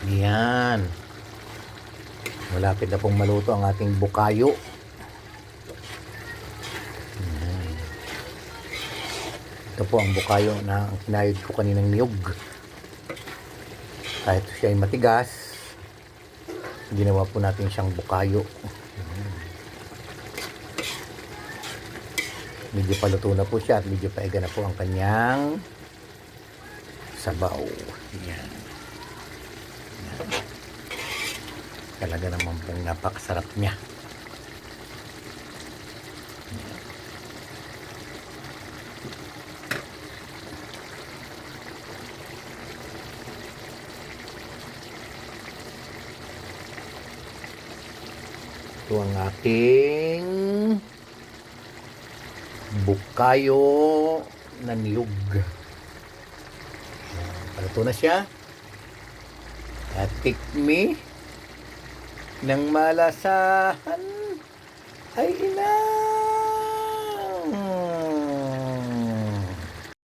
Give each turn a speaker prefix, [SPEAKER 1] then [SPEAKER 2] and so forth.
[SPEAKER 1] Yan. Malapit na pong maluto ang ating bukayo. Yan. Ito po ang bukayo na kinayod ko kaninang niyog. Kahit siya ay matigas, ginawa po natin siyang bukayo. Medyo paluto na po siya at medyo paiga na po ang kanyang sabaw. Yan. Talaga naman pong napakasarap niya. Ito ang ating bukayo na niyog. Paluto na siya. At tikmi ng malasahan ay ina.